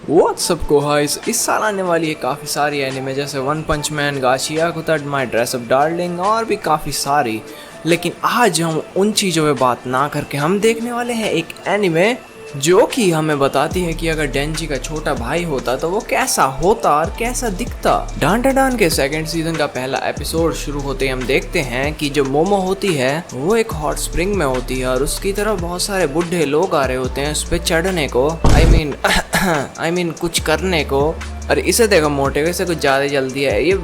WhatsApp को guys, इस साल आने वाली है काफ़ी सारी एनिमे जैसे वन पंच मैन, गाशिया कुतड, माई ड्रेस अप डार्लिंग और भी काफ़ी सारी। लेकिन आज हम उन चीज़ों पे बात ना करके हम देखने वाले हैं एक एनिमे जो कि हमें बताती है कि अगर डेंजी का छोटा भाई होता तो वो कैसा होता और कैसा दिखता। डांटाडान के सेकंड सीजन का पहला एपिसोड शुरू होते ही हम देखते हैं कि जो मोमो होती है वो एक हॉट स्प्रिंग में होती है और उसकी तरफ बहुत सारे बुढ़े लोग आ रहे होते हैं उस पे चढ़ने को, आई मीन कुछ करने को। और इसे देखो मोटे को, इसे कुछ ज़्यादा जल्दी है। ये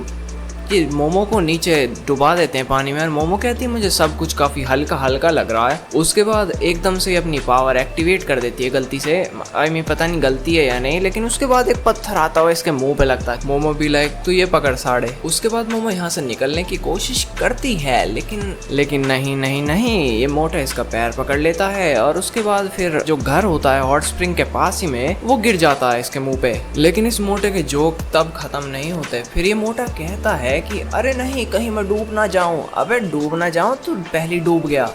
मोमो को नीचे डुबा देते हैं पानी में और मोमो कहती है मुझे सब कुछ काफ़ी हल्का हल्का लग रहा है। उसके बाद एकदम से अपनी पावर एक्टिवेट कर देती है गलती से, पता नहीं गलती है या नहीं, लेकिन उसके बाद एक पत्थर आता हुआ इसके मुंह पे लगता है। मोमो भी लाइक तो ये पकड़ साड़े। उसके बाद मोमो यहाँ से निकलने की कोशिश करती है लेकिन नहीं, ये मोटा इसका पैर पकड़ लेता है और उसके बाद फिर जो घर होता है हॉट स्प्रिंग के पास ही में वो गिर जाता है इसके मुंह पे। लेकिन इस मोटे के जोक तब खत्म नहीं होते। फिर ये मोटा कहता है कि अरे नहीं, कहीं मैं डूब ना जाऊं। अबे डूब ना जाऊं तो पहले डूब गया।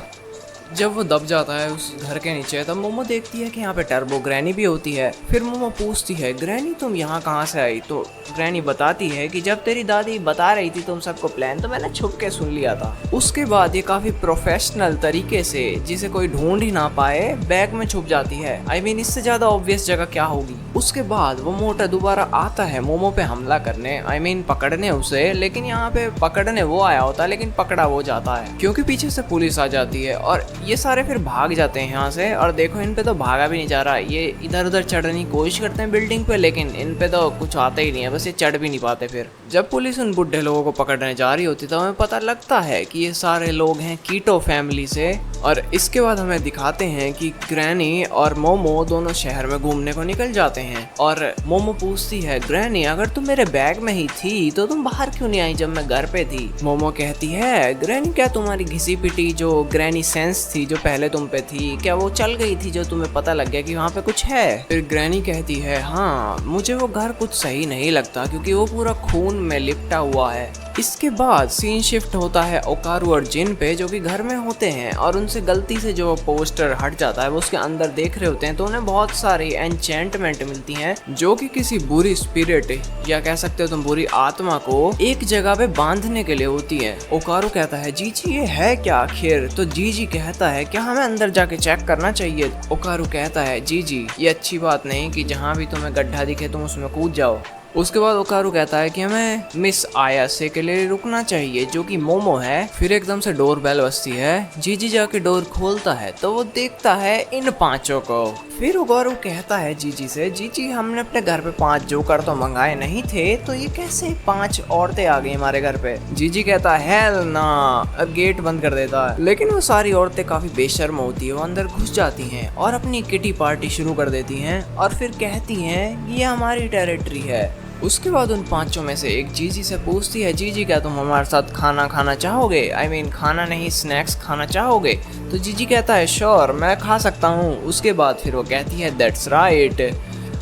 जब वो दब जाता है उस घर के नीचे तब मोमो देखती है कि यहाँ पे टर्बो ग्रैनी भी होती है। फिर मोमो पूछती है ग्रैनी तुम यहाँ कहाँ से आई? तो ग्रैनी बताती है कि जब तेरी दादी बता रही थी तुम सबको प्लान तो मैंने छुप के सुन लिया था। उसके बाद ये काफी प्रोफेशनल तरीके से, जिसे कोई ढूंढ ही ना पाए, बैग में छुप जाती है। इससे ज्यादा ऑब्वियस जगह क्या होगी। उसके बाद वो मोटा दोबारा आता है मोमो पे हमला करने, पकड़ने उसे। लेकिन यहाँ पे पकड़ने वो आया होता है लेकिन पकड़ा वो जाता है क्योंकि पीछे से पुलिस आ जाती है और ये सारे फिर भाग जाते हैं यहाँ से। और देखो इन पे तो भागा भी नहीं जा रहा, ये इधर उधर चढ़ने की कोशिश करते हैं बिल्डिंग पे, लेकिन इन पे तो कुछ आता ही नहीं है, बस ये चढ़ भी नहीं पाते। फिर जब पुलिस उन बुढ़े लोगों को पकड़ने जा रही होती तो हमें पता लगता है कि ये सारे लोग हैं कीटो फैमिली से। और इसके बाद हमें दिखाते हैं कि ग्रैनी और मोमो दोनों शहर में घूमने को निकल जाते हैं। और मोमो पूछती है ग्रैनी अगर तुम मेरे बैग में ही थी तो तुम बाहर क्यों नहीं आई जब मैं घर पे थी? मोमो कहती है ग्रैनी क्या तुम्हारी घिसी पिटी जो ग्रैनी सेंस थी जो पहले तुम पे थी, क्या वो चल गई थी जो तुम्हें पता लग गया कि वहाँ पे कुछ है? फिर ग्रैनी कहती है हाँ, मुझे वो घर कुछ सही नहीं लगता क्योंकि वो पूरा खून में लिपटा हुआ है। इसके बाद सीन शिफ्ट होता है ओकारू और जिन पे जो कि घर में होते हैं और उनसे गलती से जो पोस्टर हट जाता है वो उसके अंदर देख रहे होते हैं तो उन्हें बहुत सारी एन्चेंटमेंट मिलती हैं जो कि किसी बुरी स्पिरिट या कह सकते हो तुम बुरी आत्मा को एक जगह पे बांधने के लिए होती है। ओकारू कहता है जीजी ये है क्या आखिर? तो जीजी कहता है क्या हमें अंदर जाके चेक करना चाहिए? ओकारू कहता है जीजी ये अच्छी बात नहीं कि जहाँ भी तुम्हें गड्ढा दिखे तुम उसमें कूद जाओ। उसके बाद ओकारू कहता है कि हमें मिस आयासे के लिए रुकना चाहिए जो कि मोमो है। फिर एकदम से डोर बेल बजती है, जीजी जाके डोर खोलता है तो वो देखता है इन पांचों को। फिर ओकारू कहता है जीजी से जीजी हमने अपने घर पे 5 जोकर तो मंगाए नहीं थे तो ये कैसे 5 औरतें आ गई हमारे घर पे? जीजी कहता है हेल ना, और गेट बंद कर देता है। लेकिन वो सारी औरतें काफी बेशर्म होती है, वो अंदर घुस जाती हैं और अपनी किटी पार्टी शुरू कर देती हैं और फिर कहती हैं ये हमारी टेरिटरी है। उसके बाद उन 5 में से एक जीजी से पूछती है जीजी क्या तुम हमारे साथ खाना खाना चाहोगे? खाना नहीं स्नैक्स खाना चाहोगे? तो जीजी कहता है श्योर मैं खा सकता हूँ। उसके बाद फिर वो कहती है दैट्स राइट,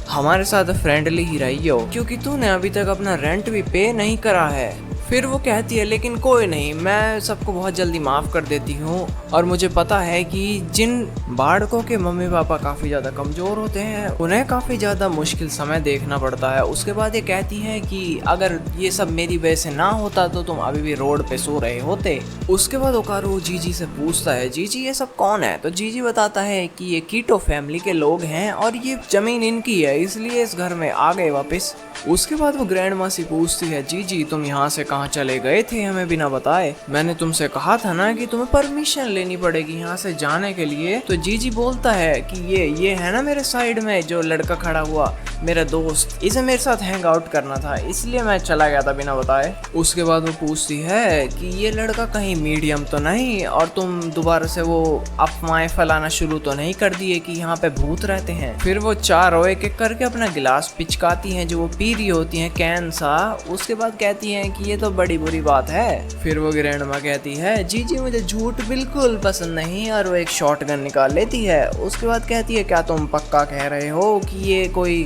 हमारे साथ फ्रेंडली ही रहियो क्योंकि तूने अभी तक अपना रेंट भी पे नहीं करा है। फिर वो कहती है लेकिन कोई नहीं, मैं सबको बहुत जल्दी माफ़ कर देती हूँ और मुझे पता है कि जिन बाड़कों के मम्मी पापा काफ़ी ज़्यादा कमज़ोर होते हैं उन्हें काफ़ी ज़्यादा मुश्किल समय देखना पड़ता है। उसके बाद ये कहती है कि अगर ये सब मेरी वजह से ना होता तो तुम अभी भी रोड पे सो रहे होते। उसके बाद ओकारू जीजी से पूछता है जीजी ये सब कौन है? तो जीजी बताता है कि ये कीटो फैमिली के लोग हैं और ये ज़मीन इनकी है इसलिए इस घर में आ गए वापस। उसके बाद वो ग्रैंड माँ से पूछती है जीजी तुम यहाँ से कहाँ चले गए थे हमें बिना बताए? मैंने तुमसे कहा था ना कि तुम्हें परमिशन लेनी पड़ेगी यहाँ से जाने के लिए। तो जीजी बोलता है कि ये है ना मेरे साइड में जो लड़का खड़ा हुआ मेरा दोस्त, इसे मेरे साथ हैंग आउट करना था इसलिए मैं चला गया था बिना बताए। उसके बाद वो पूछती है कि ये लड़का कहीं मीडियम तो नहीं और तुम दोबारा से वो अफवाहें फैलाना शुरू तो नहीं कर दिए कि यहाँ पे भूत रहते हैं? फिर वो चारों एक एक करके अपना गिलास पिचकाती हैं जो वो पी रही होती हैं कैन सा। उसके बाद कहती हैं कि ये तो बड़ी बुरी बात है। फिर वो ग्रैंड माँ कहती है जीजी मुझे झूठ बिल्कुल पसंद नहीं और वो एक शॉटगन निकाल लेती है। उसके बाद कहती है क्या तुम पक्का कह रहे हो कि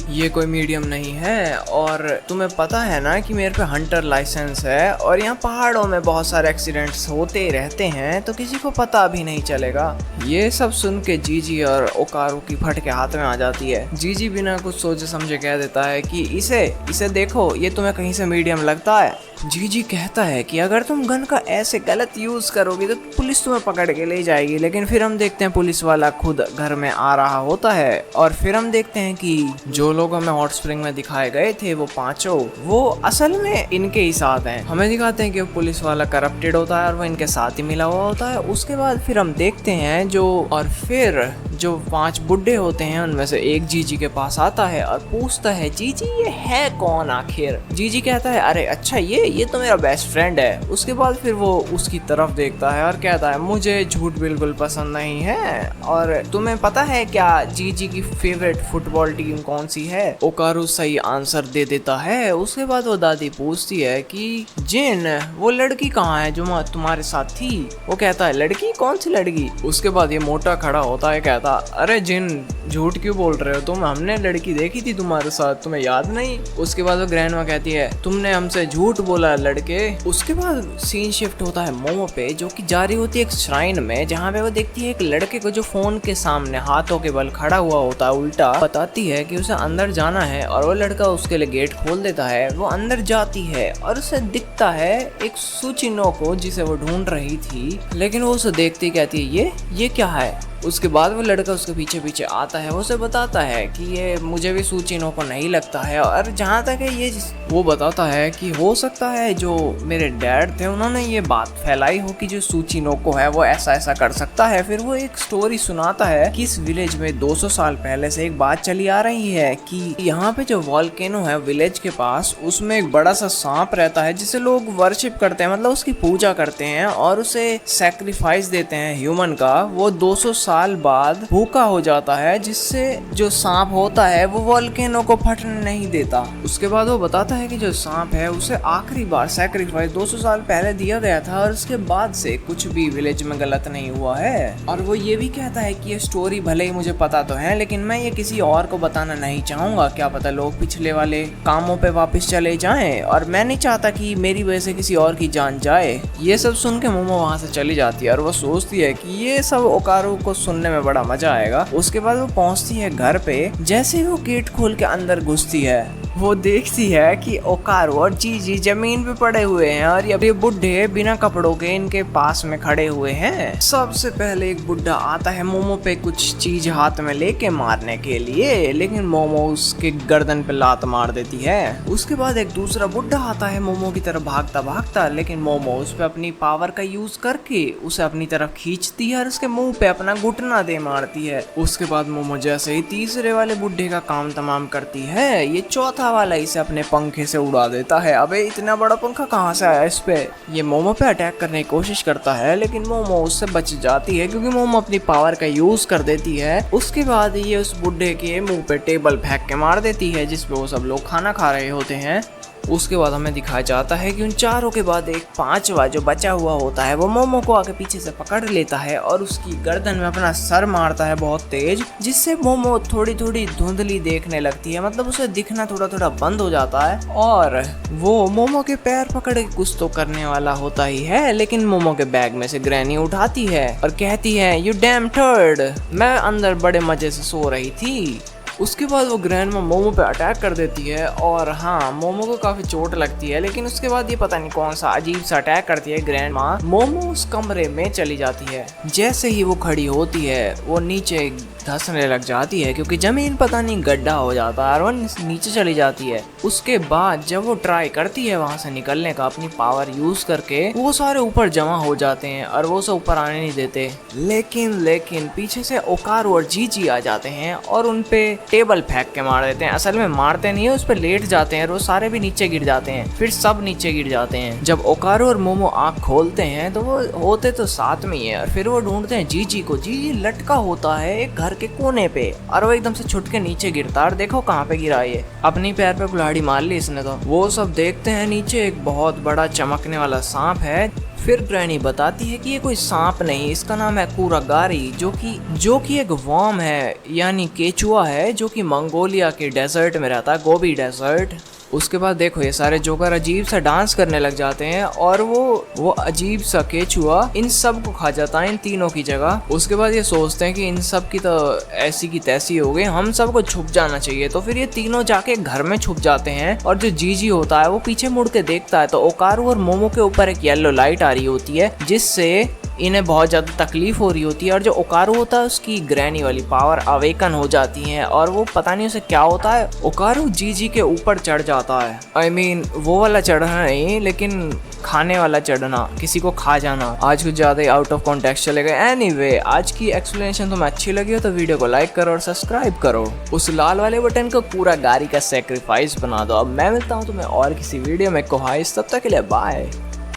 ये ये कोई मीडियम नहीं है और तुम्हें पता है ना कि मेरे पे हंटर लाइसेंस है और यहाँ पहाड़ों में बहुत सारे एक्सीडेंट्स होते रहते हैं तो किसी को पता भी नहीं चलेगा। ये सब सुन के जीजी और ओकारू की फट के हाथ में आ जाती है। जीजी बिना कुछ सोचे समझे कह देता है कि इसे देखो, ये तुम्हें कहीं से मीडियम लगता है। जीजी कहता है कि अगर तुम गन का ऐसे गलत यूज करोगे तो पुलिस तुम्हें पकड़ के ले जाएगी। लेकिन फिर हम देखते हैं पुलिस वाला खुद घर में आ रहा होता है और फिर हम देखते हैं कि जो लोग हमें हॉट स्प्रिंग में दिखाए गए थे वो पांचों वो असल में इनके ही साथ हैं। हमें दिखाते हैं कि वो पुलिस वाला करप्टेड होता है और वो इनके साथ ही मिला हुआ होता है। उसके बाद फिर हम देखते हैं जो 5 बुड्ढे होते हैं उनमें से एक जीजी के पास आता है और पूछता है जीजी ये है कौन आखिर। जीजी कहता है अरे अच्छा ये तो मेरा बेस्ट फ्रेंड है। उसके बाद फिर वो उसकी तरफ देखता है और कहता है मुझे झूठ बिल्कुल पसंद नहीं है और तुम्हें पता है क्या जीजी की फेवरेट फुटबॉल टीम कौन सी है। ओकारू सही आंसर दे देता है। उसके बाद वो दादी पूछती है कि जिन वो लड़की कहाँ है जो तुम्हारे साथ थी। वो कहता है लड़की कौन सी लड़की। उसके बाद ये मोटा खड़ा होता है कहता अरे जिन झूठ क्यों बोल रहे हो तुम, हमने लड़की देखी थी तुम्हारे साथ, तुम्हें याद नहीं। उसके बाद वो ग्रैंडमा कहती है तुमने हमसे झूठ बोला लड़के। उसके बाद सीन शिफ्ट होता है मोमो पे जो कि जा रही होती है एक श्राइन में जहाँ पे वो देखती है एक लड़के को जो फोन के सामने हाथों के बल खड़ा हुआ होता है उल्टा। बताती है कि उसे अंदर जाना है और वो लड़का उसके लिए गेट खोल देता है। वो अंदर जाती है और उसे दिखता है एक सुचिनो को जिसे वो ढूंढ रही थी। लेकिन वो उसे देखती कहती है ये क्या है। उसके बाद वो लड़का उसके पीछे पीछे आता है। वो उसे बताता है कि ये मुझे भी सूचिनो को नहीं लगता है और जहाँ तक है ये वो बताता है कि हो सकता है जो मेरे डैड थे उन्होंने ये बात फैलाई हो कि जो सूचिनो को है वो ऐसा कर सकता है। फिर वो एक स्टोरी सुनाता है कि इस विलेज में 200 साल पहले से एक बात चली आ रही है कि यहाँ पे जो वॉल्केनो है विलेज के पास उसमें एक बड़ा सा सांप रहता है जिसे लोग वर्शिप करते हैं, मतलब उसकी पूजा करते हैं और उसे सैक्रिफाइस देते हैं ह्यूमन का। वो 200 साल बाद भूखा हो जाता है जिससे जो सांप होता है वो वॉल्केनो को फटने नहीं देता। उसके बाद वो बताता है कि जो सांप है उसे आखिरी बार सैक्रिफाइस 200 साल पहले दिया गया था और उसके बाद से कुछ भी विलेज में गलत नहीं हुआ है। और वो ये भी कहता है कि ये स्टोरी भले ही मुझे पता तो है लेकिन मैं ये किसी और को बताना नहीं चाहूंगा। क्या पता लोग पिछले वाले कामों पे वापस चले जाएं और मैं नहीं चाहता कि मेरी वजह से किसी और की जान जाए। ये सब सुन के मोमो वहाँ से चली जाती है और वो सोचती है कि ये सब ओकारू को सुनने में बड़ा मजा आएगा। उसके बाद वो पहुंचती है घर पे। जैसे ही वो गेट खोल के अंदर घुसती है वो देखती है कि ओकारू और जीजी जमीन पे पड़े हुए हैं और ये बुड्ढे बिना कपड़ों के इनके पास में खड़े हुए हैं। सबसे पहले एक बुड्ढा आता है मोमो पे कुछ चीज हाथ में लेके मारने के लिए, लेकिन मोमो उसके गर्दन पे लात मार देती है। उसके बाद एक दूसरा बुड्ढा आता है मोमो की तरफ भागता, लेकिन मोमो उस पे अपनी पावर का यूज करके उसे अपनी तरफ खींचती है और उसके मुंह पे अपना घुटना दे मारती है। उसके बाद मोमो जैसे ही तीसरे वाले बुड्ढे का काम तमाम करती है ये चौथा वाला इसे अपने पंखे से उड़ा देता है। अबे इतना बड़ा पंखा कहाँ से आया इस पे। ये मोमो पे अटैक करने की कोशिश करता है लेकिन मोमो उससे बच जाती है क्योंकि मोमो अपनी पावर का यूज कर देती है। उसके बाद ये उस बुड्ढे के मुंह पे टेबल फेंक के मार देती है जिसपे वो सब लोग खाना खा रहे होते हैं। उसके बाद हमें दिखाया जाता है कि उन चारों के बाद एक पांचवा जो बचा हुआ होता है वो मोमो को आके पीछे से पकड़ लेता है और उसकी गर्दन में अपना सर मारता है बहुत तेज, जिससे मोमो थोड़ी थोड़ी धुंधली देखने लगती है, मतलब उसे दिखना थोड़ा थोड़ा बंद हो जाता है और वो मोमो के पैर पकड़ के कुछ तो करने वाला होता ही है। लेकिन मोमो के बैग में से ग्रैनी उठाती है और कहती है यू डैम टर्ड, मैं अंदर बड़े मजे से सो रही थी। उसके बाद वो ग्रैंडमा मोमो पे अटैक कर देती है और हाँ मोमो को काफी चोट लगती है। लेकिन उसके बाद ये पता नहीं कौन सा अजीब सा अटैक करती है ग्रैंडमा। मोमो उस कमरे में चली जाती है। जैसे ही वो खड़ी होती है वो नीचे धंसने लग जाती है क्योंकि जमीन पता नहीं गड्ढा हो जाता है और वो नीचे चली जाती है। उसके बाद जब वो ट्राई करती है वहां से निकलने का अपनी पावर यूज करके, वो सारे ऊपर जमा हो जाते हैं और वो सब ऊपर आने नहीं देते। लेकिन पीछे से ओकारू और जीजी आ जाते हैं और उनपे टेबल फेंक के मार देते हैं। असल में मारते नहीं है, उस पर लेट जाते हैं और वो सारे भी नीचे गिर जाते हैं। फिर सब नीचे गिर जाते हैं। जब ओकारू और मोमो आँख खोलते हैं तो वो होते तो साथ में ही है और फिर वो ढूंढते हैं जीजी को। जीजी लटका होता है एक घर घर के कोने पे और वो एकदम से छुट के नीचे गिरता। और देखो कहाँ पे गिरा ये, अपनी पैर पे कुल्हाड़ी मार ली इसने। तो वो सब देखते हैं नीचे एक बहुत बड़ा चमकने वाला सांप है। फिर ग्रैनी बताती है कि ये कोई सांप नहीं, इसका नाम है कुरागारी, जो कि एक वर्म है यानी केचुआ है, जो कि मंगोलिया के डेजर्ट में रहता है, गोबी डेजर्ट। उसके बाद देखो ये सारे जोकर अजीब सा डांस करने लग जाते हैं और वो अजीब सा केचुआ इन सब को खा जाता है, इन तीनों की जगह। उसके बाद ये सोचते हैं कि इन सब की तो ऐसी की तैसी हो गई, हम सबको छुप जाना चाहिए। तो फिर ये तीनों जाके घर में छुप जाते हैं और जो जीजी होता है वो पीछे मुड़ के देखता है तो ओकारू और मोमो के ऊपर एक येलो लाइट आ रही होती है, जिससे इन्हें बहुत ज़्यादा तकलीफ हो रही होती है। और जो ओकारू होता है उसकी ग्रैनी वाली पावर अवेकन हो जाती है और वो पता नहीं उसे क्या होता है, ओकारू जीजी के ऊपर चढ़ जाता है। I mean, वो वाला चढ़ना नहीं, लेकिन खाने वाला चढ़ना, किसी को खा जाना। आज कुछ ज़्यादा ही आउट ऑफ कॉन्टेक्स्ट चलेगा। एनीवे, आज की एक्सप्लेनेशन तुम्हें अच्छी लगी हो तो वीडियो को लाइक करो और सब्सक्राइब करो। उस लाल वाले बटन को पूरा गारी का सेक्रीफाइस बना दो। अब मैं मिलता हूँ तुम्हें और किसी वीडियो में कोहाइस, तब तक के लिए बाय।